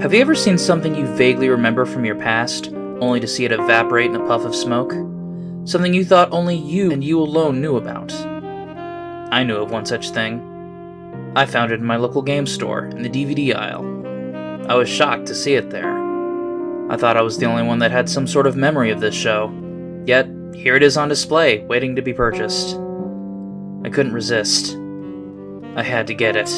Have you ever seen something you vaguely remember from your past, only to see it evaporate in a puff of smoke? Something you thought only you and you alone knew about. I knew of one such thing. I found it in my local game store, in the DVD aisle. I was shocked to see it there. I thought I was the only one that had some sort of memory of this show. Yet, here it is on display, waiting to be purchased. I couldn't resist. I had to get it.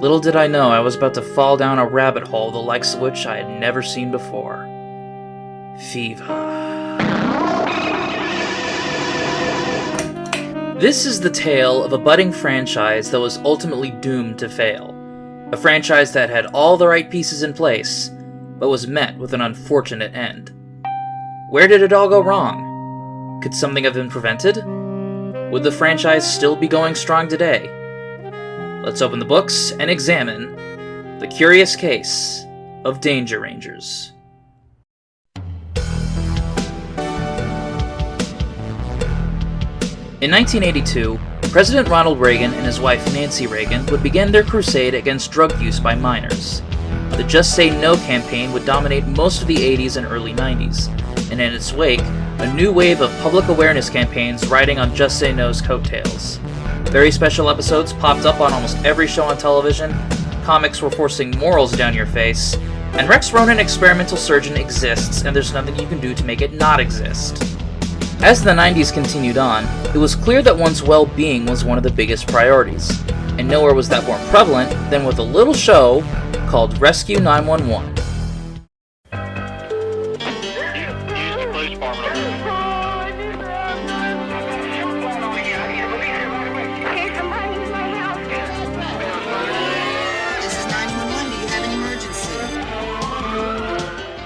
Little did I know I was about to fall down a rabbit hole the likes of which I had never seen before. Fever. This is the tale of a budding franchise that was ultimately doomed to fail. A franchise that had all the right pieces in place, but was met with an unfortunate end. Where did it all go wrong? Could something have been prevented? Would the franchise still be going strong today? Let's open the books and examine the curious case of Danger Rangers. In 1982, President Ronald Reagan and his wife Nancy Reagan would begin their crusade against drug use by minors. The Just Say No campaign would dominate most of the 80s and early 90s, and in its wake, a new wave of public awareness campaigns riding on Just Say No's coattails. Very special episodes popped up on almost every show on television, comics were forcing morals down your face, and Rex Ronan Experimental Surgeon exists and there's nothing you can do to make it not exist. As the 90s continued on, it was clear that one's well-being was one of the biggest priorities, and nowhere was that more prevalent than with a little show called Rescue 911.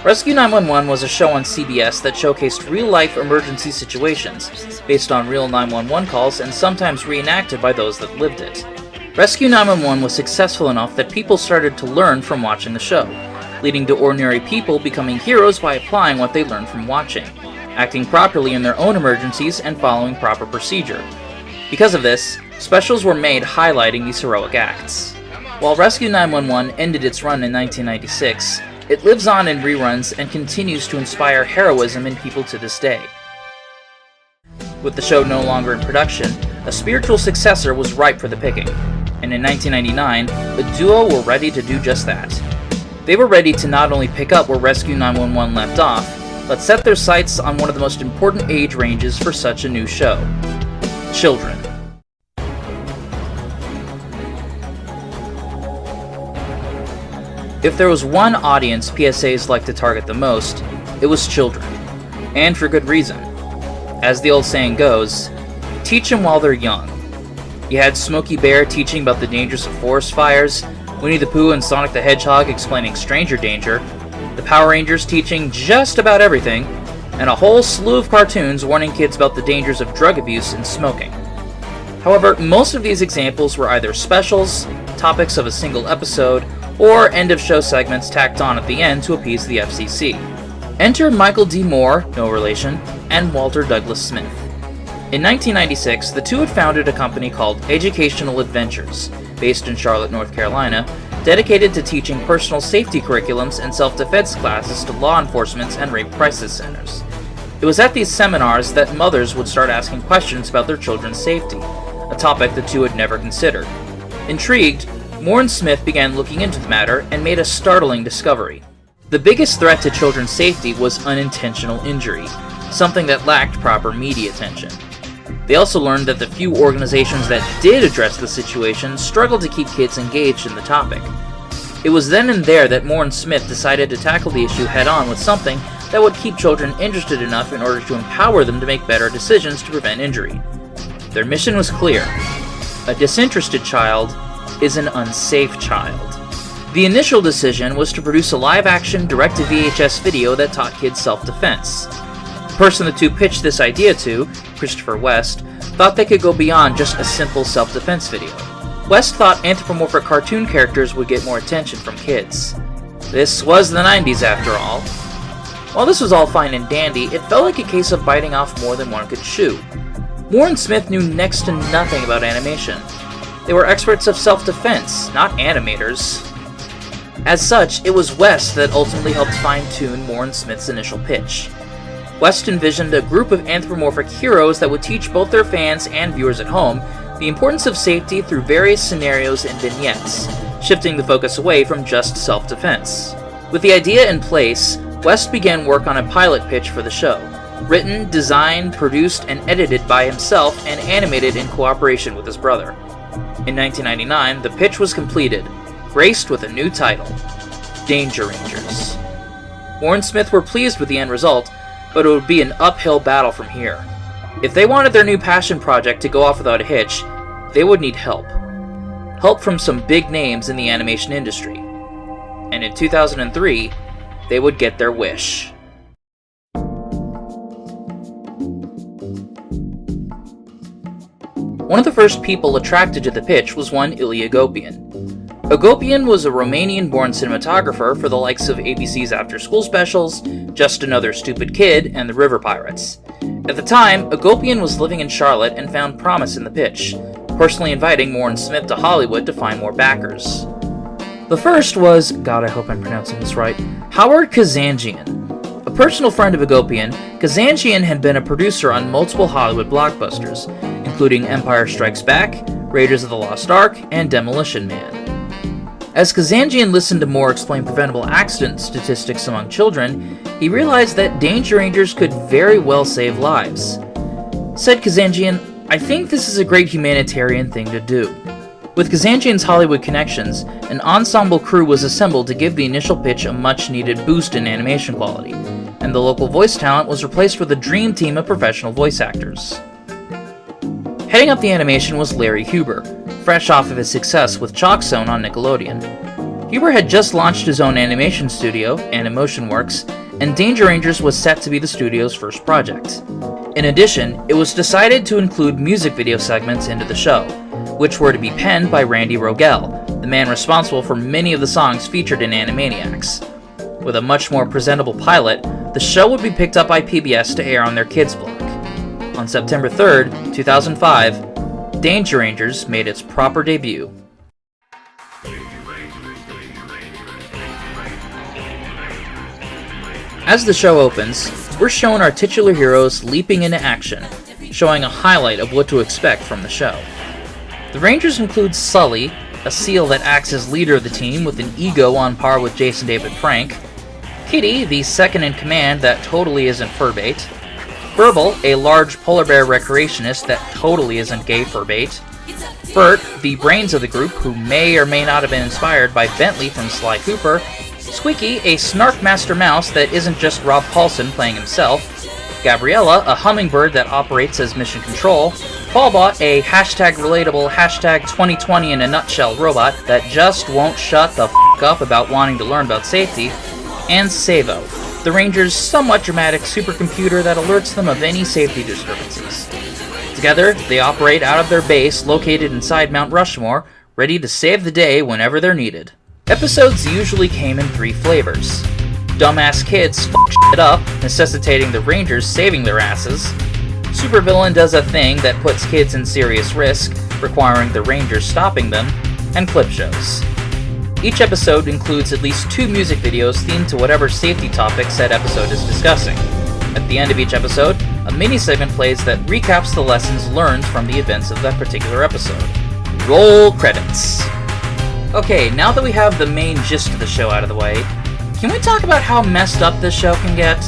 Rescue 911 was a show on CBS that showcased real-life emergency situations, based on real 911 calls and sometimes reenacted by those that lived it. Rescue 911 was successful enough that people started to learn from watching the show, leading to ordinary people becoming heroes by applying what they learned from watching, acting properly in their own emergencies and following proper procedure. Because of this, specials were made highlighting these heroic acts. While Rescue 911 ended its run in 1996, it lives on in reruns and continues to inspire heroism in people to this day. With the show no longer in production, a spiritual successor was ripe for the picking, and in 1999, the duo were ready to do just that. They were ready to not only pick up where Rescue 911 left off, but set their sights on one of the most important age ranges for such a new show: children. If there was one audience PSAs liked to target the most, it was children. And for good reason. As the old saying goes, teach them while they're young. You had Smokey Bear teaching about the dangers of forest fires, Winnie the Pooh and Sonic the Hedgehog explaining stranger danger, the Power Rangers teaching just about everything, and a whole slew of cartoons warning kids about the dangers of drug abuse and smoking. However, most of these examples were either specials, topics of a single episode, or end-of-show segments tacked on at the end to appease the FCC. Enter Michael D. Moore, no relation, and Walter Douglas Smith. In 1996, the two had founded a company called Educational Adventures, based in Charlotte, North Carolina, dedicated to teaching personal safety curriculums and self-defense classes to law enforcement and rape crisis centers. It was at these seminars that mothers would start asking questions about their children's safety, a topic the two had never considered. Intrigued, Moore and Smith began looking into the matter and made a startling discovery. The biggest threat to children's safety was unintentional injury, something that lacked proper media attention. They also learned that the few organizations that did address the situation struggled to keep kids engaged in the topic. It was then and there that Moore and Smith decided to tackle the issue head-on with something that would keep children interested enough in order to empower them to make better decisions to prevent injury. Their mission was clear: a disinterested child is an unsafe child. The initial decision was to produce a live-action direct-to-VHS video that taught kids self-defense. The person the two pitched this idea to, Christopher West, thought they could go beyond just a simple self-defense video. West thought anthropomorphic cartoon characters would get more attention from kids. This was the 90s after all. While this was all fine and dandy, it felt like a case of biting off more than one could chew. Moore and Smith knew next to nothing about animation. They were experts of self-defense, not animators. As such, it was West that ultimately helped fine-tune Warren Smith's initial pitch. West envisioned a group of anthropomorphic heroes that would teach both their fans and viewers at home the importance of safety through various scenarios and vignettes, shifting the focus away from just self-defense. With the idea in place, West began work on a pilot pitch for the show, written, designed, produced, and edited by himself and animated in cooperation with his brother. In 1999, the pitch was completed, graced with a new title, Danger Rangers. Warren Smith were pleased with the end result, but it would be an uphill battle from here. If they wanted their new passion project to go off without a hitch, they would need help. Help from some big names in the animation industry. And in 2003, they would get their wish. One of the first people attracted to the pitch was one Ilya Agopian. Agopian was a Romanian-born cinematographer for the likes of ABC's after-school specials, Just Another Stupid Kid, and The River Pirates. At the time, Agopian was living in Charlotte and found promise in the pitch, personally inviting Warren Smith to Hollywood to find more backers. The first was, God, I hope I'm pronouncing this right, Howard Kazanjian. A personal friend of Agopian, Kazanjian had been a producer on multiple Hollywood blockbusters, including Empire Strikes Back, Raiders of the Lost Ark, and Demolition Man. As Kazanjian listened to more explained preventable accident statistics among children, he realized that Danger Rangers could very well save lives. Said Kazanjian, "I think this is a great humanitarian thing to do." With Kazanjian's Hollywood connections, an ensemble crew was assembled to give the initial pitch a much-needed boost in animation quality, and the local voice talent was replaced with a dream team of professional voice actors. Heading up the animation was Larry Huber, fresh off of his success with Chalk Zone on Nickelodeon. Huber had just launched his own animation studio, Animotion Works, and Danger Rangers was set to be the studio's first project. In addition, it was decided to include music video segments into the show, which were to be penned by Randy Rogel, the man responsible for many of the songs featured in Animaniacs. With a much more presentable pilot, the show would be picked up by PBS to air on their kids block. On September 3rd, 2005, Danger Rangers made its proper debut. As the show opens, we're shown our titular heroes leaping into action, showing a highlight of what to expect from the show. The Rangers include Sully, a seal that acts as leader of the team with an ego on par with Jason David Frank, Kitty, the second in command that totally isn't furbait, Burble, a large polar bear recreationist that totally isn't gay furbait, Bert, the brains of the group who may or may not have been inspired by Bentley from Sly Cooper, Squeaky, a snark master mouse that isn't just Rob Paulson playing himself, Gabriella, a hummingbird that operates as mission control, Fallbot, a #relatable #2020 in a nutshell robot that just won't shut the f*** up about wanting to learn about safety, and Savo, the Rangers' somewhat dramatic supercomputer that alerts them of any safety disturbances. Together, they operate out of their base located inside Mount Rushmore, ready to save the day whenever they're needed. Episodes usually came in 3 flavors. Dumbass kids f*** shit up, necessitating the Rangers saving their asses. Supervillain does a thing that puts kids in serious risk, requiring the Rangers stopping them. And clip shows. Each episode includes at least 2 music videos themed to whatever safety topic said episode is discussing. At the end of each episode, a mini-segment plays that recaps the lessons learned from the events of that particular episode. Roll credits. Okay, now that we have the main gist of the show out of the way, can we talk about how messed up this show can get?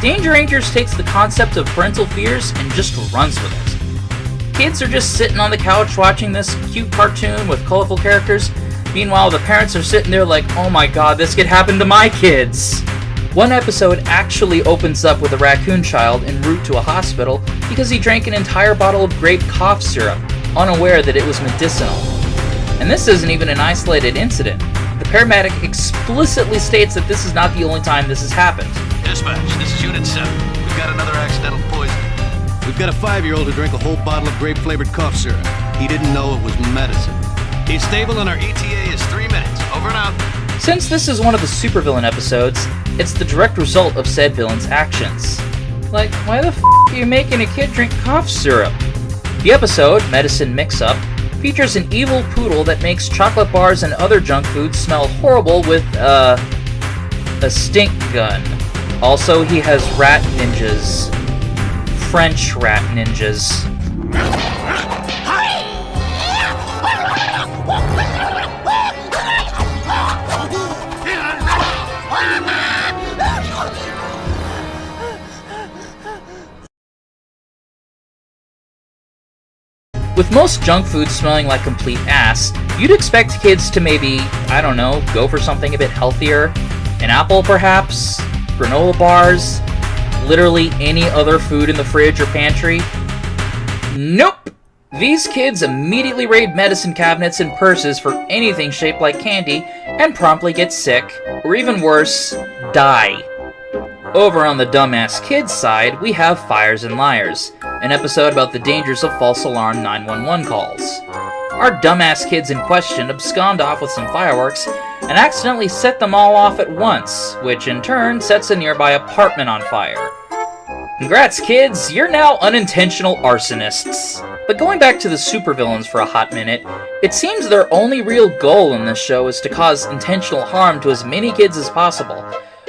Danger Rangers takes the concept of parental fears and just runs with it. Kids are just sitting on the couch watching this cute cartoon with colorful characters. Meanwhile, the parents are sitting there like, oh my god, this could happen to my kids. One episode actually opens up with a raccoon child en route to a hospital because he drank an entire bottle of grape cough syrup, unaware that it was medicinal. And this isn't even an isolated incident. The paramedic explicitly states that this is not the only time this has happened. Dispatch, this is Unit 7. We've got another accidental poisoning. We've got a 5-year-old who drank a whole bottle of grape-flavored cough syrup. He didn't know it was medicine. He's stable and our ETA is 3 minutes. Over and out. Since this is one of the supervillain episodes, it's the direct result of said villain's actions. Like, why the f*** are you making a kid drink cough syrup? The episode, Medicine Mix-Up, features an evil poodle that makes chocolate bars and other junk food smell horrible with, a stink gun. Also, he has rat ninjas. French rat ninjas. With most junk food smelling like complete ass, you'd expect kids to maybe, I don't know, go for something a bit healthier. An apple, perhaps? Granola bars? Literally any other food in the fridge or pantry? Nope! These kids immediately raid medicine cabinets and purses for anything shaped like candy and promptly get sick, or even worse, die. Over on the dumbass kids side, we have Fires and Liars, an episode about the dangers of false alarm 911 calls. Our dumbass kids in question abscond off with some fireworks and accidentally set them all off at once, which in turn sets a nearby apartment on fire. Congrats, kids! You're now unintentional arsonists. But going back to the supervillains for a hot minute, it seems their only real goal in this show is to cause intentional harm to as many kids as possible,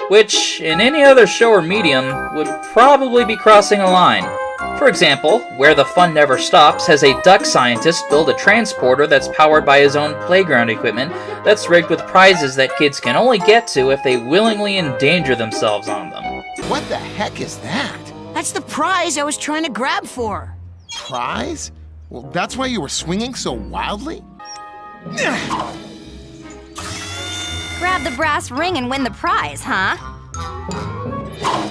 which, in any other show or medium, would probably be crossing a line. For example, Where the Fun Never Stops has a duck scientist build a transporter that's powered by his own playground equipment that's rigged with prizes that kids can only get to if they willingly endanger themselves on them. What the heck is that? That's the prize I was trying to grab for. Prize? Well, that's why you were swinging so wildly? Grab the brass ring and win the prize, huh?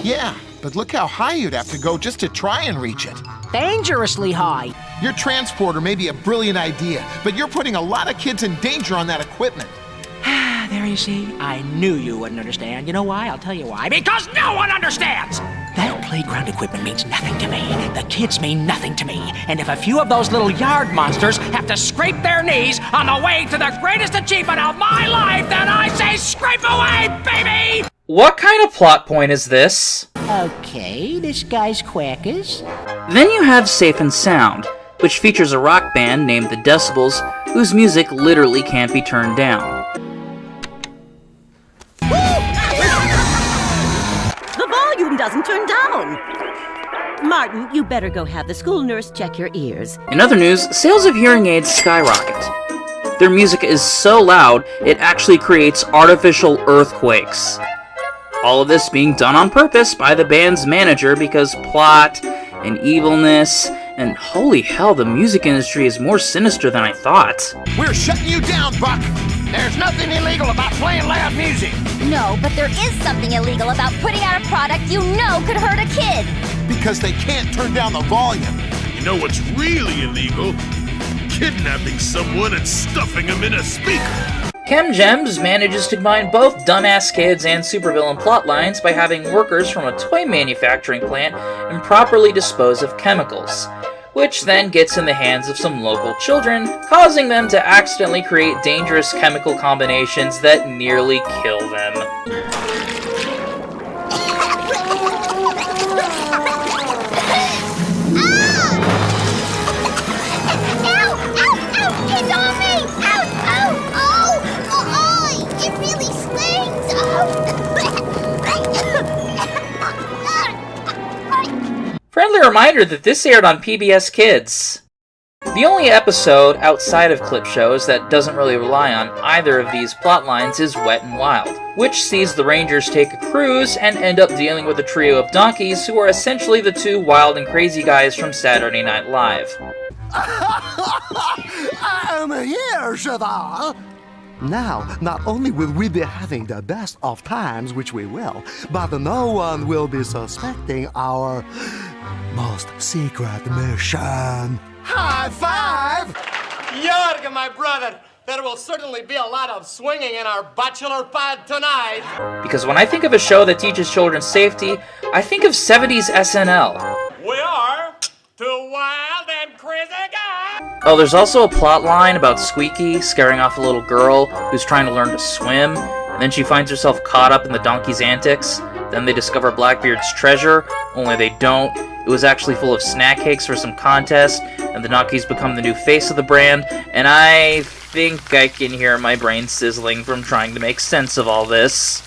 Yeah, but look how high you'd have to go just to try and reach it. Dangerously high. Your transporter may be a brilliant idea, but you're putting a lot of kids in danger on that equipment. There you see, I knew you wouldn't understand. You know why? I'll tell you why. Because no one understands! That playground equipment means nothing to me. The kids mean nothing to me. And if a few of those little yard monsters have to scrape their knees on the way to the greatest achievement of my life, then I say scrape away, baby! What kind of plot point is this? Okay, this guy's quackers. Then you have Safe and Sound, which features a rock band named the Decibels, whose music literally can't be turned down. The volume doesn't turn down. Martin, you better go have the school nurse check your ears. In other news, sales of hearing aids skyrocket. Their music is so loud, it actually creates artificial earthquakes. All of this being done on purpose by the band's manager because plot and evilness and holy hell, the music industry is more sinister than I thought. We're shutting you down, Buck! There's nothing illegal about playing loud music. No, but there is something illegal about putting out a product you know could hurt a kid. Because they can't turn down the volume. You know what's really illegal? Kidnapping someone and stuffing them in a speaker. Chem Gems manages to combine both dumbass kids and supervillain plotlines by having workers from a toy manufacturing plant improperly dispose of chemicals, which then gets in the hands of some local children, causing them to accidentally create dangerous chemical combinations that nearly kill them. Friendly reminder that this aired on PBS Kids. The only episode outside of clip shows that doesn't really rely on either of these plotlines is Wet and Wild, which sees the Rangers take a cruise and end up dealing with a trio of donkeys who are essentially the two wild and crazy guys from Saturday Night Live. I am here, Cheval. Now, not only will we be having the best of times, which we will, but no one will be suspecting our most secret mission. High five! Jorgen, my brother, there will certainly be a lot of swinging in our bachelor pad tonight. Because when I think of a show that teaches children safety, I think of 70s SNL. We are two wild and crazy guys. Oh, there's also a plot line about Squeaky scaring off a little girl who's trying to learn to swim, and then she finds herself caught up in the donkey's antics. Then they discover Blackbeard's treasure, only they don't. It was actually full of snack cakes for some contest, and the Nockies become the new face of the brand, and I think I can hear my brain sizzling from trying to make sense of all this.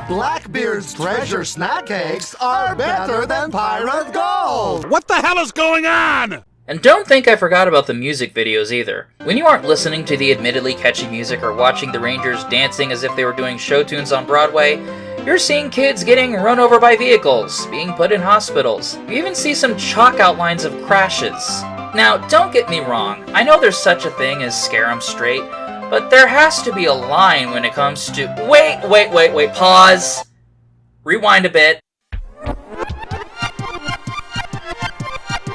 Blackbeard's treasure snack cakes are better than pirate gold! What the hell is going on? And don't think I forgot about the music videos either. When you aren't listening to the admittedly catchy music or watching the Rangers dancing as if they were doing show tunes on Broadway, you're seeing kids getting run over by vehicles, being put in hospitals. You even see some chalk outlines of crashes. Now, don't get me wrong, I know there's such a thing as scare 'em straight, but there has to be a line when it comes to— Wait, pause! Rewind a bit.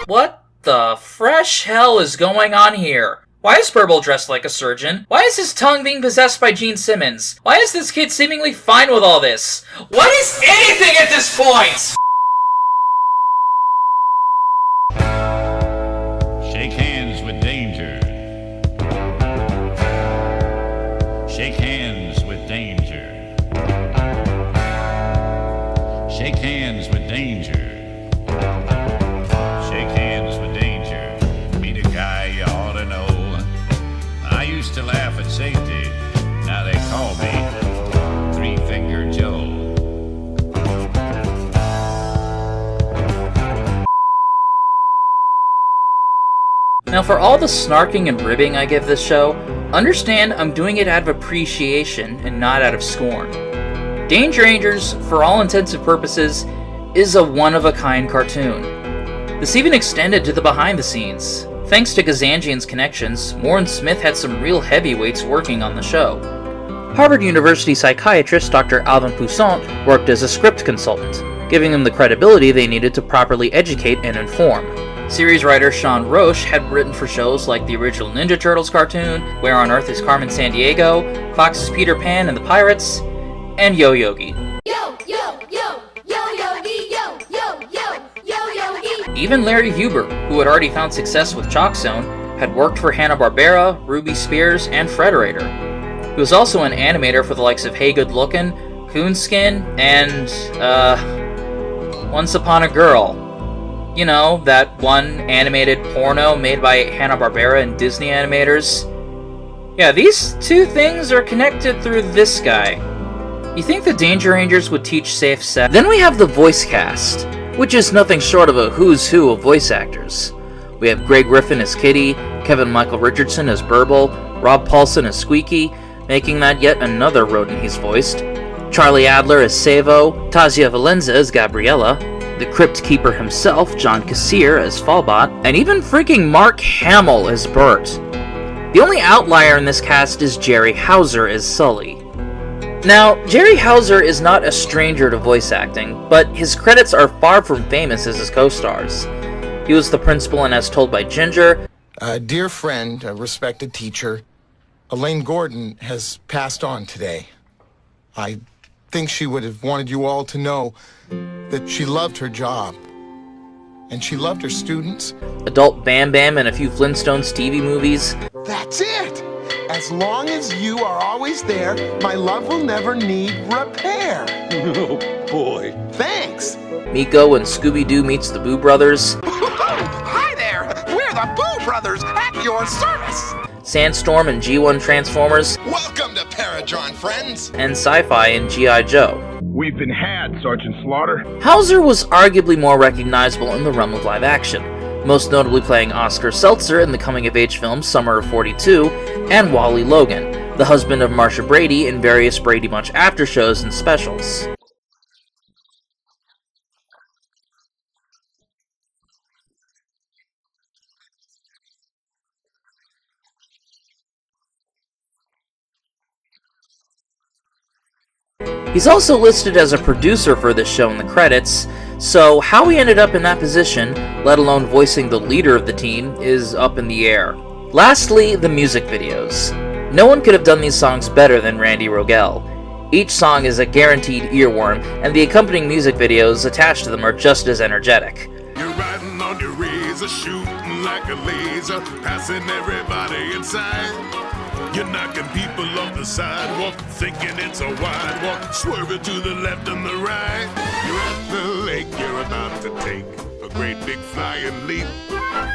What the fresh hell is going on here? Why is Burble dressed like a surgeon? Why is his tongue being possessed by Gene Simmons? Why is this kid seemingly fine with all this? What is anything at this point? Shake hands with danger. Shake hands with danger. Shake hands with danger. Shake hands with danger. Meet a guy you ought to know. I used to laugh at safety. Now they call me Three-Finger Joe. Now for all the snarking and ribbing I give this show, understand I'm doing it out of appreciation and not out of scorn. Danger Rangers, for all intents and purposes, is a one-of-a-kind cartoon. This even extended to the behind the scenes. Thanks to Gazanjian's connections, Moore and Smith had some real heavyweights working on the show. Harvard University psychiatrist Dr. Alvin Poussaint worked as a script consultant, giving them the credibility they needed to properly educate and inform. Series writer Sean Roche had written for shows like the original Ninja Turtles cartoon, Where on Earth is Carmen Sandiego, Fox's Peter Pan and the Pirates, and Yo Yogi. Even Larry Huber, who had already found success with Chalk Zone, had worked for Hanna-Barbera, Ruby Spears, and Frederator. He was also an animator for the likes of Hey Good Lookin', Coonskin, and, Once Upon a Girl. You know, that one animated porno made by Hanna-Barbera and Disney animators. Yeah, these two things are connected through this guy. You think the Danger Rangers would teach safe sex? Then we have the voice cast, which is nothing short of a who's who of voice actors. We have Greg Griffin as Kitty, Kevin Michael Richardson as Burble, Rob Paulson as Squeaky, making that yet another rodent he's voiced, Charlie Adler as Savo, Tazia Valenza as Gabriella, the Crypt Keeper himself, John Kassir as Fallbot, and even freaking Mark Hamill as Bert. The only outlier in this cast is Jerry Hauser as Sully. Now, Jerry Hauser is not a stranger to voice acting, but his credits are far from famous as his co-stars. He was the principal in As Told by Ginger. A dear friend, a respected teacher, Elaine Gordon has passed on today. I think she would have wanted you all to know that she loved her job. And she loved her students. Adult Bam Bam and a few Flintstones TV movies. That's it! As long as you are always there, my love will never need repair. Oh, boy. Thanks! Miko and Scooby-Doo meets the Boo Brothers. Hi there! We're the Boo Brothers at your service! Sandstorm and G1 Transformers. Welcome to Paradron, friends! And Sci-Fi in G.I. Joe. We've been had, Sergeant Slaughter. Hauser was arguably more recognizable in the realm of live action, most notably playing Oscar Seltzer in the coming-of-age film Summer of 42, and Wally Logan, the husband of Marsha Brady in various Brady Bunch after shows and specials. He's also listed as a producer for this show in the credits, so how he ended up in that position, let alone voicing the leader of the team, is up in the air. Lastly, the music videos. No one could have done these songs better than Randy Rogel. Each song is a guaranteed earworm, and the accompanying music videos attached to them are just as energetic. You're riding on your razor, shooting like a laser, passing everybody inside. You're knocking people off the sidewalk, thinking it's a wide walk, swerving to the left and the right. You're at the lake, you're about to take a great big flying leap.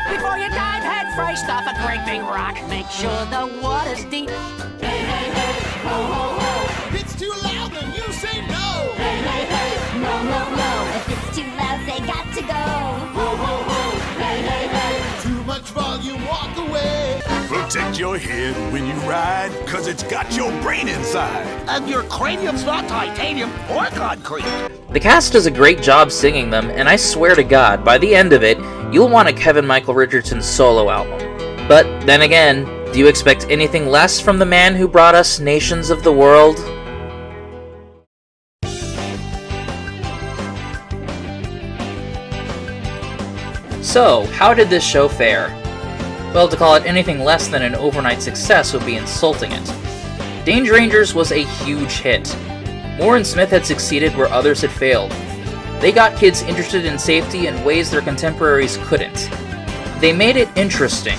Before you dive head first off a great big rock, make sure the water's deep. Hey, hey, hey, ho, ho, ho. If it's too loud, then you say no. Hey, hey, hey, no, no, no. If it's too loud, they got to go. Ho, ho, ho. Hey, hey, hey. Too much volume, walk away. Protect your head when you ride, cause it's got your brain inside. And your cranium's not titanium or concrete. The cast does a great job singing them, and I swear to God, by the end of it, you'll want a Kevin Michael Richardson solo album. But then again, do you expect anything less from the man who brought us Nations of the World? So, how did this show fare? Well, to call it anything less than an overnight success would be insulting it. Danger Rangers was a huge hit. Moore and Smith had succeeded where others had failed. They got kids interested in safety in ways their contemporaries couldn't. They made it interesting.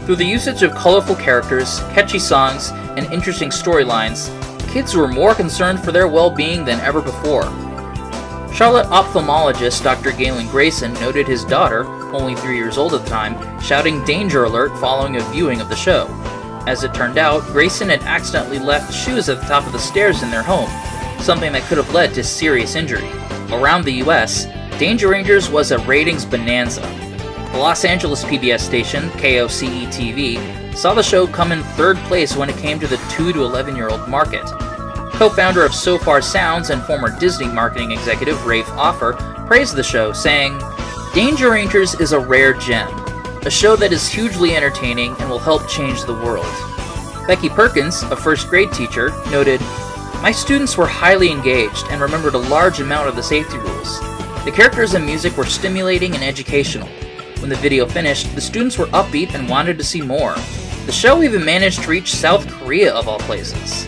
Through the usage of colorful characters, catchy songs, and interesting storylines, kids were more concerned for their well-being than ever before. Charlotte ophthalmologist Dr. Galen Grayson noted his daughter, only 3 years old at the time, shouting "danger alert" following a viewing of the show. As it turned out, Grayson had accidentally left shoes at the top of the stairs in their home, something that could have led to serious injury. Around the US, Danger Rangers was a ratings bonanza. The Los Angeles PBS station, KOCE-TV, saw the show come in third place when it came to the 2 to 11-year-old market. Co-founder of So Far Sounds and former Disney marketing executive Rafe Offer praised the show, saying, "Danger Rangers is a rare gem, a show that is hugely entertaining and will help change the world." Becky Perkins, a first grade teacher, noted, "My students were highly engaged and remembered a large amount of the safety rules. The characters and music were stimulating and educational. When the video finished, the students were upbeat and wanted to see more. The show even managed to reach South Korea of all places."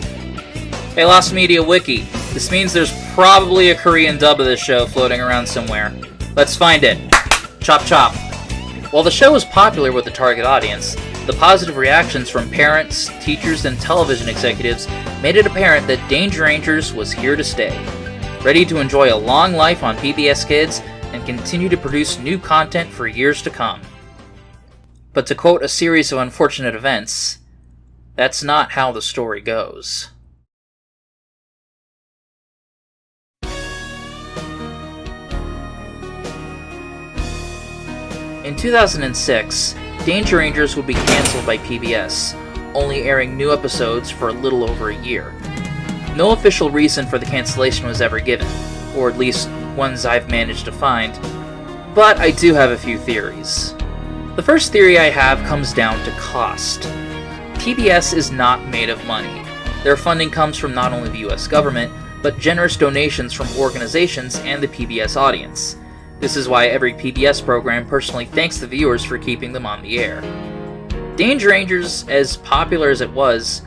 Hey, Lost Media Wiki, this means there's probably a Korean dub of this show floating around somewhere. Let's find it. Chop chop. While the show was popular with the target audience, the positive reactions from parents, teachers, and television executives made it apparent that Danger Rangers was here to stay, ready to enjoy a long life on PBS Kids and continue to produce new content for years to come. But to quote a series of unfortunate events, that's not how the story goes. In 2006, Danger Rangers would be cancelled by PBS, only airing new episodes for a little over a year. No official reason for the cancellation was ever given, or at least ones I've managed to find, but I do have a few theories. The first theory I have comes down to cost. PBS is not made of money. Their funding comes from not only the US government, but generous donations from organizations and the PBS audience. This is why every PBS program personally thanks the viewers for keeping them on the air. Danger Rangers, as popular as it was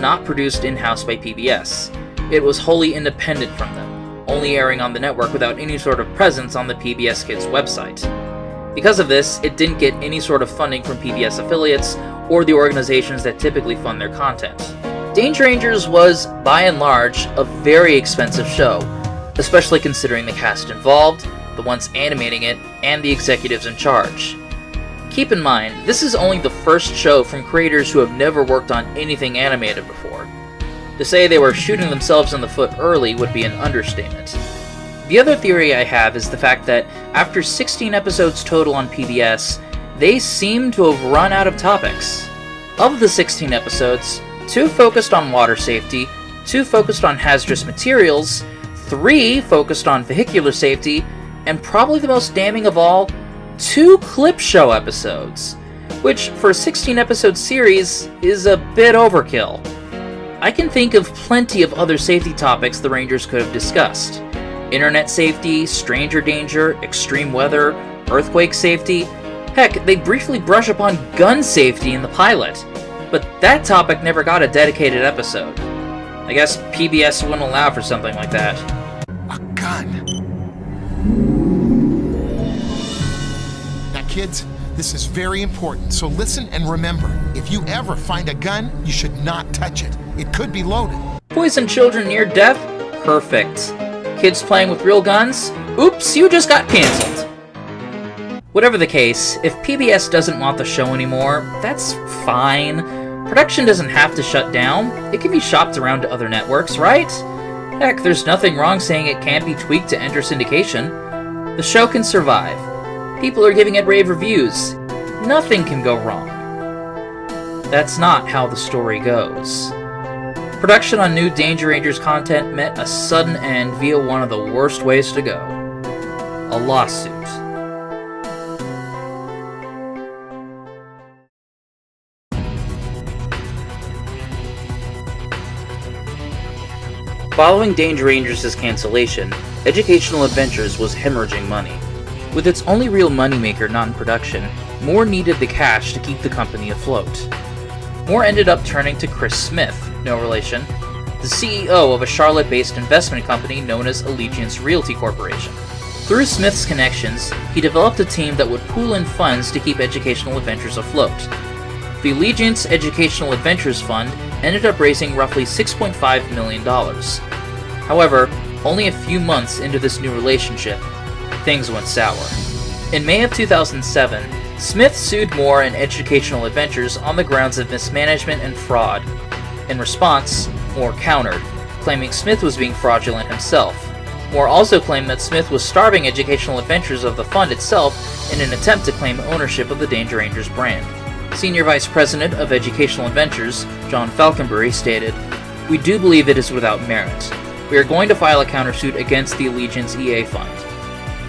not produced in-house by PBS. It was wholly independent from them, only airing on the network without any sort of presence on the PBS Kids website. Because of this, it didn't get any sort of funding from PBS affiliates or the organizations that typically fund their content. Danger Rangers was, by and large, a very expensive show, especially considering the cast involved, the ones animating it, and the executives in charge. Keep in mind, this is only the first show from creators who have never worked on anything animated before. To say they were shooting themselves in the foot early would be an understatement. The other theory I have is the fact that after 16 episodes total on PBS, they seem to have run out of topics. Of the 16 episodes, 2 focused on water safety, 2 focused on hazardous materials, 3 focused on vehicular safety, and probably the most damning of all, 2 clip show episodes, which for a 16-episode series is a bit overkill. I can think of plenty of other safety topics the Rangers could have discussed. Internet safety, stranger danger, extreme weather, earthquake safety. Heck, they briefly brush upon gun safety in the pilot, but that topic never got a dedicated episode. I guess PBS wouldn't allow for something like that. A gun. Now, kids, this is very important, so listen and remember. If you ever find a gun, you should not touch it. It could be loaded. Poison children near death? Perfect. Kids playing with real guns? Oops, you just got cancelled. Whatever the case, if PBS doesn't want the show anymore, that's fine. Production doesn't have to shut down. It can be shopped around to other networks, right? Heck, there's nothing wrong saying it can be tweaked to enter syndication. The show can survive. People are giving it rave reviews. Nothing can go wrong. That's not how the story goes. Production on new Danger Rangers content met a sudden end via one of the worst ways to go: a lawsuit. Following Danger Rangers' cancellation, Educational Adventures was hemorrhaging money. With its only real moneymaker not in production, Moore needed the cash to keep the company afloat. Moore ended up turning to Chris Smith, no relation, the CEO of a Charlotte-based investment company known as Allegiance Realty Corporation. Through Smith's connections, he developed a team that would pool in funds to keep Educational Adventures afloat. The Allegiance Educational Adventures Fund ended up raising roughly $6.5 million. However, only a few months into this new relationship, things went sour. In May of 2007, Smith sued Moore and Educational Adventures on the grounds of mismanagement and fraud. In response, Moore countered, claiming Smith was being fraudulent himself. Moore also claimed that Smith was starving Educational Adventures of the fund itself in an attempt to claim ownership of the Danger Rangers brand. Senior Vice President of Educational Adventures, John Falconbury, stated, "We do believe it is without merit. We are going to file a countersuit against the Allegiance EA Fund."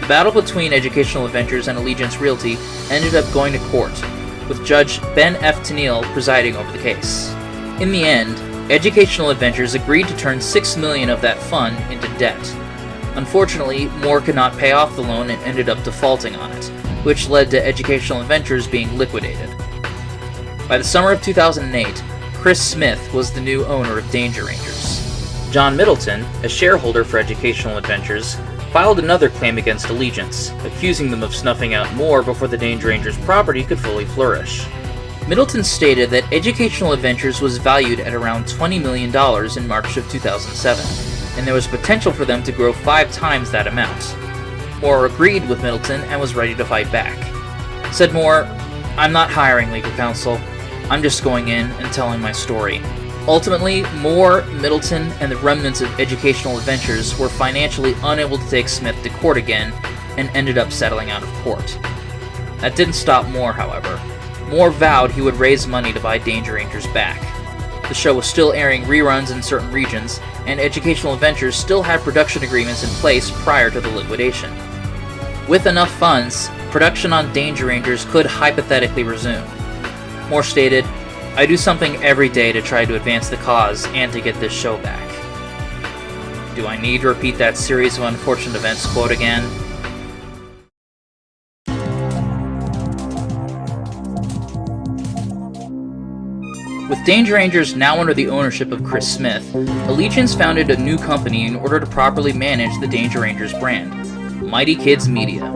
The battle between Educational Adventures and Allegiance Realty ended up going to court, with Judge Ben F. Tennille presiding over the case. In the end, Educational Adventures agreed to turn $6 million of that fund into debt. Unfortunately, Moore could not pay off the loan and ended up defaulting on it, which led to Educational Adventures being liquidated. By the summer of 2008, Chris Smith was the new owner of Danger Rangers. John Middleton, a shareholder for Educational Adventures, filed another claim against Allegiance, accusing them of snuffing out Moore before the Danger Rangers property could fully flourish. Middleton stated that Educational Adventures was valued at around $20 million in March of 2007, and there was potential for them to grow 5 times that amount. Moore agreed with Middleton and was ready to fight back. Said Moore, "I'm not hiring legal counsel. I'm just going in and telling my story." Ultimately, Moore, Middleton, and the remnants of Educational Adventures were financially unable to take Smith to court again and ended up settling out of court. That didn't stop Moore, however. Moore vowed he would raise money to buy Danger Rangers back. The show was still airing reruns in certain regions, and Educational Adventures still had production agreements in place prior to the liquidation. With enough funds, production on Danger Rangers could hypothetically resume. Moore stated, "I do something every day to try to advance the cause and to get this show back." Do I need to repeat that series of unfortunate events quote again? With Danger Rangers now under the ownership of Chris Smith, Allegiance founded a new company in order to properly manage the Danger Rangers brand, Mighty Kids Media.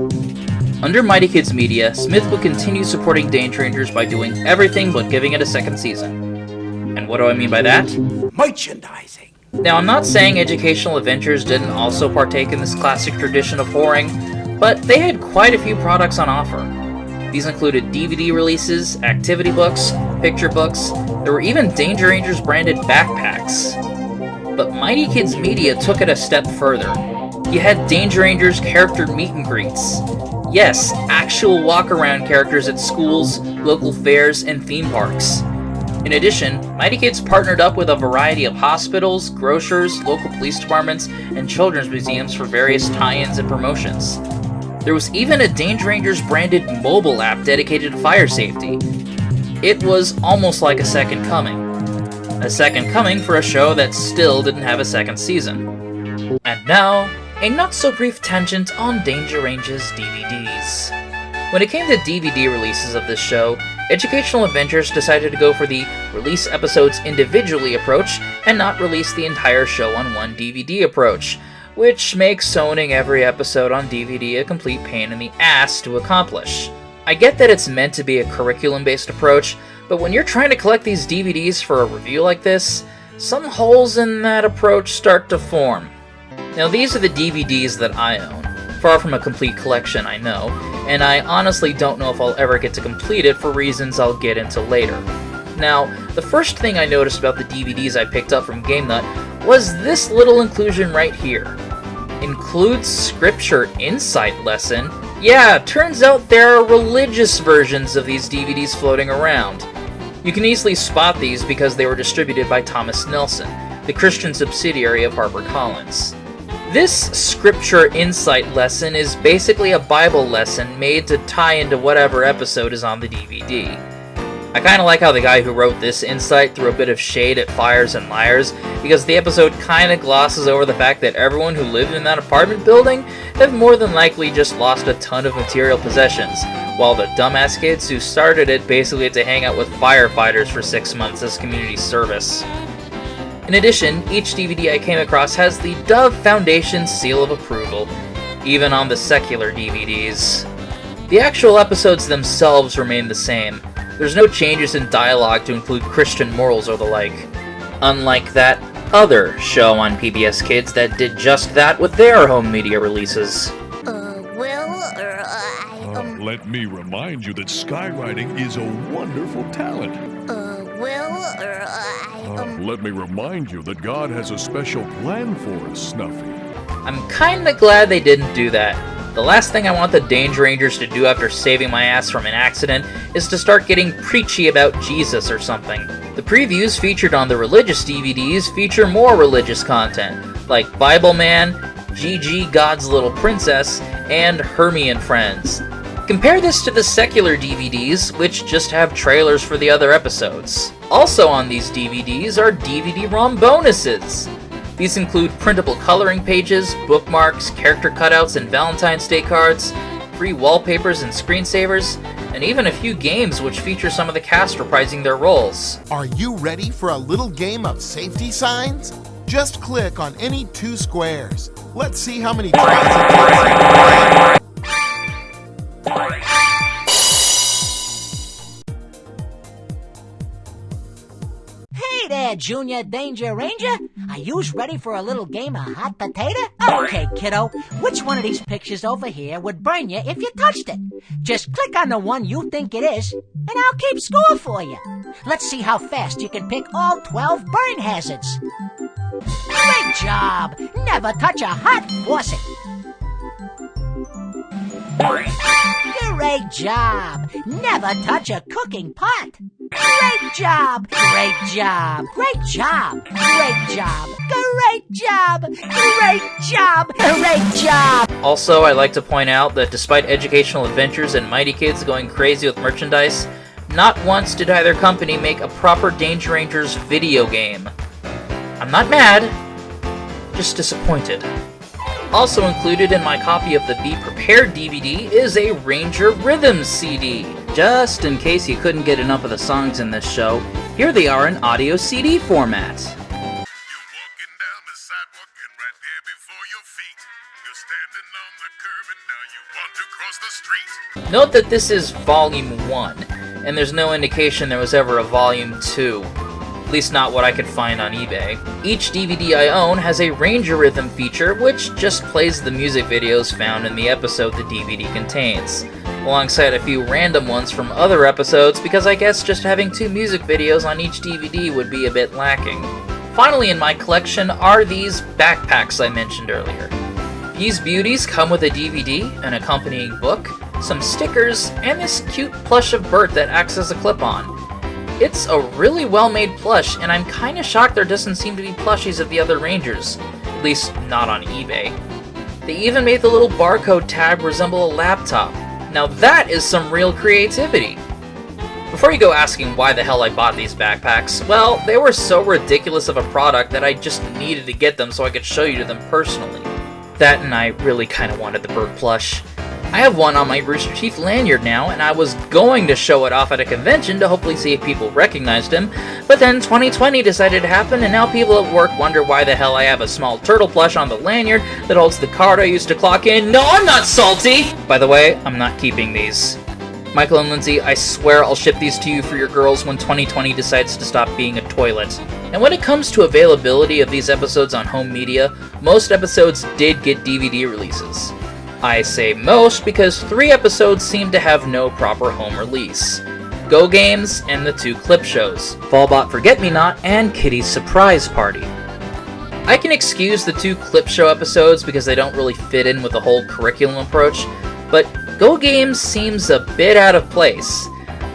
Under Mighty Kids Media, Smith would continue supporting Danger Rangers by doing everything but giving it a second season. And what do I mean by that? Merchandising. Now, I'm not saying Educational Adventures didn't also partake in this classic tradition of whoring, but they had quite a few products on offer. These included DVD releases, activity books, picture books, there were even Danger Rangers branded backpacks. But Mighty Kids Media took it a step further. You had Danger Rangers character meet and greets. Yes, actual walk-around characters at schools, local fairs, and theme parks. In addition, Mighty Kids partnered up with a variety of hospitals, grocers, local police departments, and children's museums for various tie-ins and promotions. There was even a Danger Rangers branded mobile app dedicated to fire safety. It was almost like a second coming. A second coming for a show that still didn't have a second season. And now, a not-so-brief tangent on Danger Rangers DVDs. When it came to DVD releases of this show, Educational Adventures decided to go for the release episodes individually approach and not release the entire show on one DVD approach, which makes owning every episode on DVD a complete pain in the ass to accomplish. I get that it's meant to be a curriculum-based approach, but when you're trying to collect these DVDs for a review like this, some holes in that approach start to form. Now these are the DVDs that I own. far from a complete collection, I know, and I honestly don't know if I'll ever get to complete it for reasons I'll get into later. Now, the first thing I noticed about the DVDs I picked up from GameNut was this little inclusion right here. Includes Scripture Insight Lesson. Yeah, turns out there are religious versions of these DVDs floating around. You can easily spot these because they were distributed by Thomas Nelson, the Christian subsidiary of HarperCollins. This Scripture Insight Lesson is basically a Bible lesson made to tie into whatever episode is on the DVD. I kinda like how the guy who wrote this insight threw a bit of shade at Fires and Liars, because the episode kinda glosses over the fact that everyone who lived in that apartment building have more than likely just lost a ton of material possessions, while the dumbass kids who started it basically had to hang out with firefighters for 6 months as community service. In addition, each DVD I came across has the Dove Foundation seal of approval, even on the secular DVDs. The actual episodes themselves remain the same. There's no changes in dialogue to include Christian morals or the like. Unlike that other show on PBS Kids that did just that with their home media releases. Let me remind you that skywriting is a wonderful talent. Let me remind you that God has a special plan for us, Snuffy. I'm kinda glad they didn't do that. The last thing I want the Danger Rangers to do after saving my ass from an accident is to start getting preachy about Jesus or something. The previews featured on the religious DVDs feature more religious content, like Bible Man, Gigi God's Little Princess, and Hermie and Friends. Compare this to the secular DVDs, which just have trailers for the other episodes. Also on these DVDs are DVD-ROM bonuses. These include printable coloring pages, bookmarks, character cutouts and Valentine's Day cards, free wallpapers and screensavers, and even a few games which feature some of the cast reprising their roles. Are you ready for a little game of safety signs? Just click on any 2 squares. Let's see how many times it takes. Hey there, Junior Danger Ranger. Are yous ready for a little game of hot potato? Okay, kiddo. Which one of these pictures over here would burn you if you touched it? Just click on the one you think it is, and I'll keep score for you. Let's see how fast you can pick all 12 burn hazards. Great job! Never touch a hot faucet. Great job! Never touch a cooking pot. Great job! Great job! Great job! Great job! Great job! Great job! Great job! Also, I'd like to point out that despite Educational Adventures and Mighty Kids going crazy with merchandise, not once did either company make a proper Danger Rangers video game. I'm not mad, just disappointed. Also included in my copy of the Be Prepared DVD is a Ranger Rhythm CD. Just in case you couldn't get enough of the songs in this show, here they are in audio CD format. You're walking down the sidewalk and right there before your feet. You're standing on the curb and now you want to cross the street. Note that this is Volume 1, and there's no indication there was ever a Volume 2. At least not what I could find on eBay. Each DVD I own has a Ranger Rhythm feature, which just plays the music videos found in the episode the DVD contains, alongside a few random ones from other episodes, because I guess just having 2 music videos on each DVD would be a bit lacking. Finally in my collection are these backpacks I mentioned earlier. These beauties come with a DVD, an accompanying book, some stickers, and this cute plush of Bert that acts as a clip-on. It's a really well-made plush, and I'm kinda shocked there doesn't seem to be plushies of the other Rangers, at least not on eBay. They even made the little barcode tab resemble a laptop. Now that is some real creativity. Before you go asking why the hell I bought these backpacks, well, they were so ridiculous of a product that I just needed to get them so I could show you to them personally. That and I really kinda wanted the Bert plush. I have one on my Rooster Teeth lanyard now, and I was going to show it off at a convention to hopefully see if people recognized him, but then 2020 decided to happen, and now people at work wonder why the hell I have a small turtle plush on the lanyard that holds the card I used to clock in. No, I'm not salty! By the way, I'm not keeping these. Michael and Lindsay, I swear I'll ship these to you for your girls when 2020 decides to stop being a toilet. And when it comes to availability of these episodes on home media, most episodes did get DVD releases. I say most because 3 episodes seem to have no proper home release. Go Games and the 2 clip shows, Fallbot Forget-Me-Not and Kitty's Surprise Party. I can excuse the 2 clip show episodes because they don't really fit in with the whole curriculum approach, but Go Games seems a bit out of place.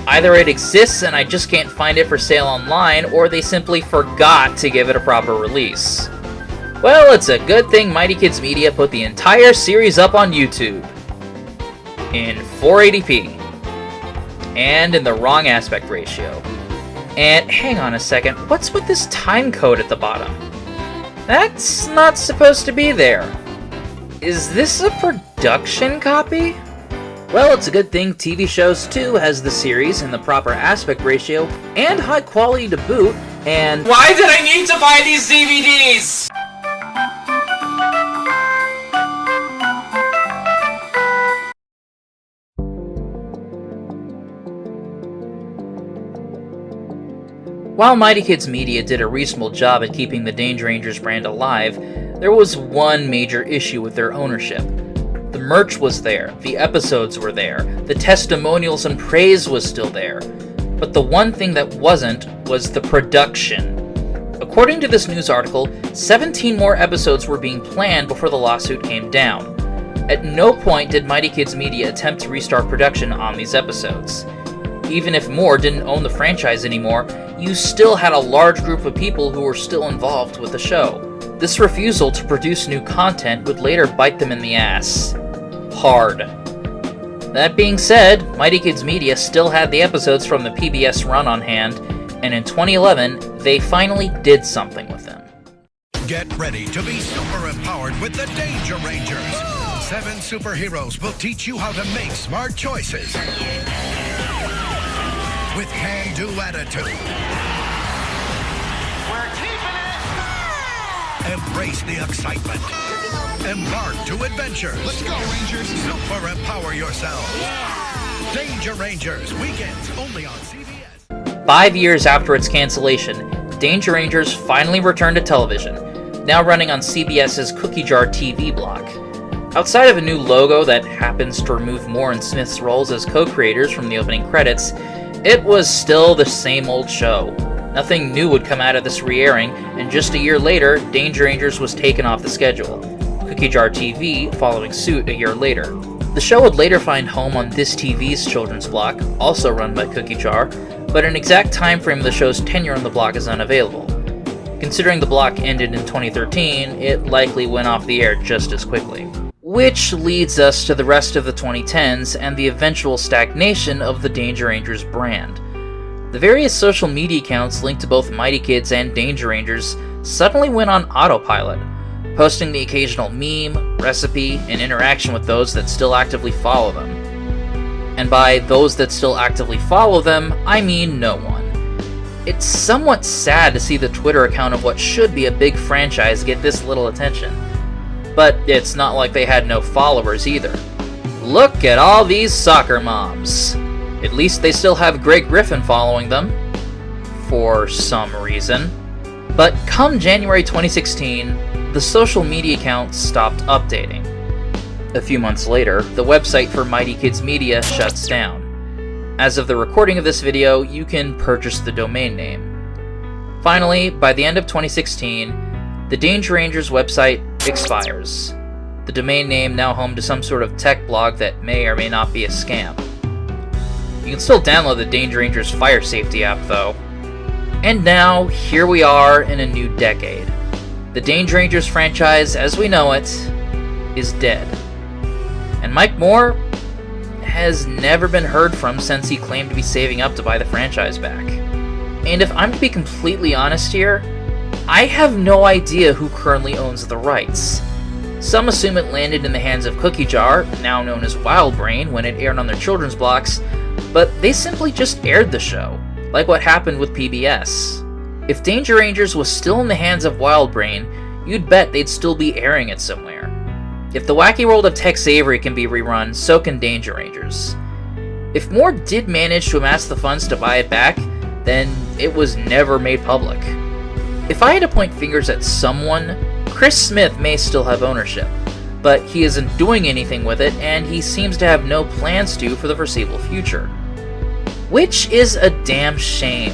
Either it exists and I just can't find it for sale online, or they simply forgot to give it a proper release. Well, it's a good thing Mighty Kids Media put the entire series up on YouTube in 480p and in the wrong aspect ratio. And hang on a second, what's with this time code at the bottom? That's not supposed to be there. Is this a production copy? Well, it's a good thing TV Shows 2 has the series in the proper aspect ratio and high quality to boot, and why did I need to buy these DVDs? While Mighty Kids Media did a reasonable job at keeping the Danger Rangers brand alive, there was one major issue with their ownership. The merch was there, the episodes were there, the testimonials and praise was still there, but the one thing that wasn't was the production. According to this news article, 17 more episodes were being planned before the lawsuit came down. At no point did Mighty Kids Media attempt to restart production on these episodes. Even if Moore didn't own the franchise anymore, you still had a large group of people who were still involved with the show. This refusal to produce new content would later bite them in the ass. Hard. That being said, Mighty Kids Media still had the episodes from the PBS run on hand, and in 2011, they finally did something with them. Get ready to be super empowered with the Danger Rangers. 7 superheroes will teach you how to make smart choices with can-do attitude. We're keeping it! Embrace the excitement. Embark to adventure. Let's go, Rangers. Super empower yourselves. Danger Rangers, weekends only on CBS. 5 years after its cancellation, Danger Rangers finally returned to television, now running on CBS's Cookie Jar TV block. Outside of a new logo that happens to remove Moore and Smith's roles as co-creators from the opening credits, it was still the same old show. Nothing new would come out of this re-airing, and just a year later, Danger Rangers was taken off the schedule. Cookie Jar TV following suit a year later. The show would later find home on This TV's children's block, also run by Cookie Jar, but an exact time frame of the show's tenure on the block is unavailable. Considering the block ended in 2013, it likely went off the air just as quickly. Which leads us to the rest of the 2010s and the eventual stagnation of the Danger Rangers brand. The various social media accounts linked to both Mighty Kids and Danger Rangers suddenly went on autopilot, posting the occasional meme, recipe, and interaction with those that still actively follow them. And by those that still actively follow them, I mean no one. It's somewhat sad to see the Twitter account of what should be a big franchise get this little attention. But it's not like they had no followers either. Look at all these soccer moms. At least they still have Greg Griffin following them. For some reason. But come January 2016, the social media account stopped updating. A few months later, the website for Mighty Kids Media shuts down. As of the recording of this video, you can purchase the domain name. Finally, by the end of 2016, the Danger Rangers website expires. The domain name now home to some sort of tech blog that may or may not be a scam. You can still download the Danger Rangers Fire Safety app though. And now, here we are in a new decade. The Danger Rangers franchise, as we know it, is dead. And Mike Moore has never been heard from since he claimed to be saving up to buy the franchise back. And if I'm to be completely honest here, I have no idea who currently owns the rights. Some assume it landed in the hands of Cookie Jar, now known as Wild Brain, when it aired on their children's blocks, but they simply just aired the show, like what happened with PBS. If Danger Rangers was still in the hands of Wild Brain, you'd bet they'd still be airing it somewhere. If The Wacky World of Tex Avery can be rerun, so can Danger Rangers. If Moore did manage to amass the funds to buy it back, then it was never made public. If I had to point fingers at someone, Chris Smith may still have ownership, but he isn't doing anything with it, and he seems to have no plans to for the foreseeable future. Which is a damn shame,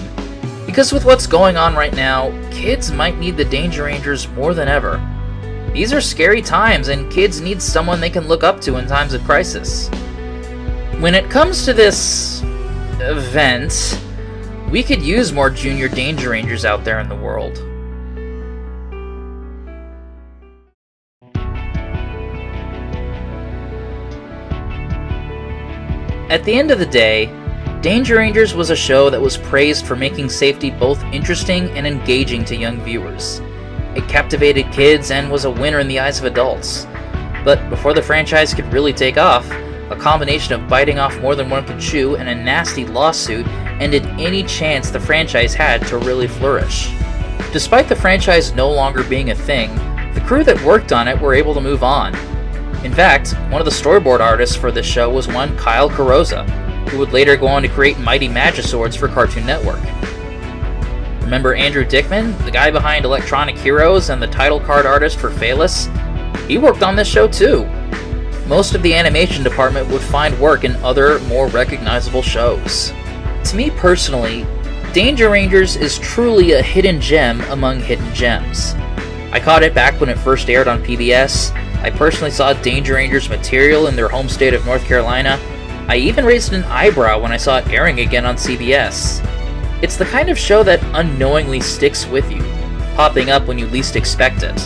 because with what's going on right now, kids might need the Danger Rangers more than ever. These are scary times, and kids need someone they can look up to in times of crisis. When it comes to this event, we could use more junior Danger Rangers out there in the world. At the end of the day, Danger Rangers was a show that was praised for making safety both interesting and engaging to young viewers. It captivated kids and was a winner in the eyes of adults. But before the franchise could really take off, a combination of biting off more than one could chew and a nasty lawsuit ended any chance the franchise had to really flourish. Despite the franchise no longer being a thing, the crew that worked on it were able to move on. In fact, one of the storyboard artists for this show was one Kyle Carosa, who would later go on to create Mighty Magiswords for Cartoon Network. Remember Andrew Dickman, the guy behind Electronic Heroes and the title card artist for Phaelus? He worked on this show too. Most of the animation department would find work in other, more recognizable shows. To me personally, Danger Rangers is truly a hidden gem among hidden gems. I caught it back when it first aired on PBS. I personally saw Danger Rangers material in their home state of North Carolina. I even raised an eyebrow when I saw it airing again on CBS. It's the kind of show that unknowingly sticks with you, popping up when you least expect it.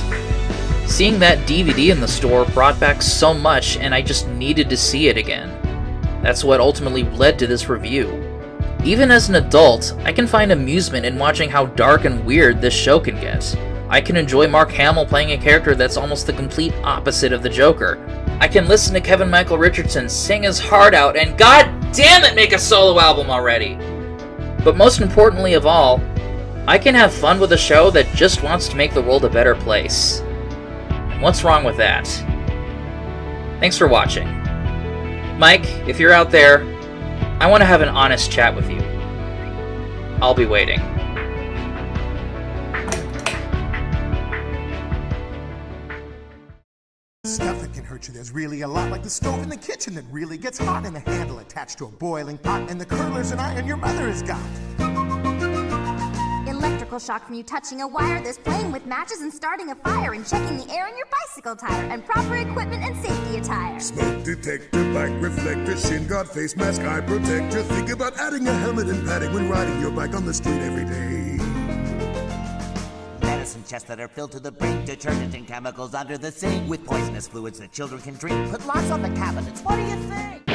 Seeing that DVD in the store brought back so much, and I just needed to see it again. That's what ultimately led to this review. Even as an adult, I can find amusement in watching how dark and weird this show can get. I can enjoy Mark Hamill playing a character that's almost the complete opposite of the Joker. I can listen to Kevin Michael Richardson sing his heart out and god damn it make a solo album already! But most importantly of all, I can have fun with a show that just wants to make the world a better place. And what's wrong with that? Thanks for watching. Mike, if you're out there, I want to have an honest chat with you. I'll be waiting. Stuff that can hurt you, there's really a lot, like the stove in the kitchen that really gets hot, and the handle attached to a boiling pot, and the curler's an iron your mother has got. Electrical shock from you touching a wire. There's playing with matches and starting a fire, and checking the air in your bicycle tire, and proper equipment and safety attire. Smoke detector, bike reflector, shin guard, face mask, eye protector. Think about adding a helmet and padding when riding your bike on the street every day. Medicine chests that are filled to the brink, detergent and chemicals under the sink, with poisonous fluids that children can drink. Put locks on the cabinets. What do you think?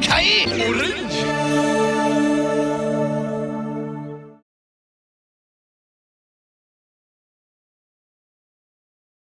GokaiOrange!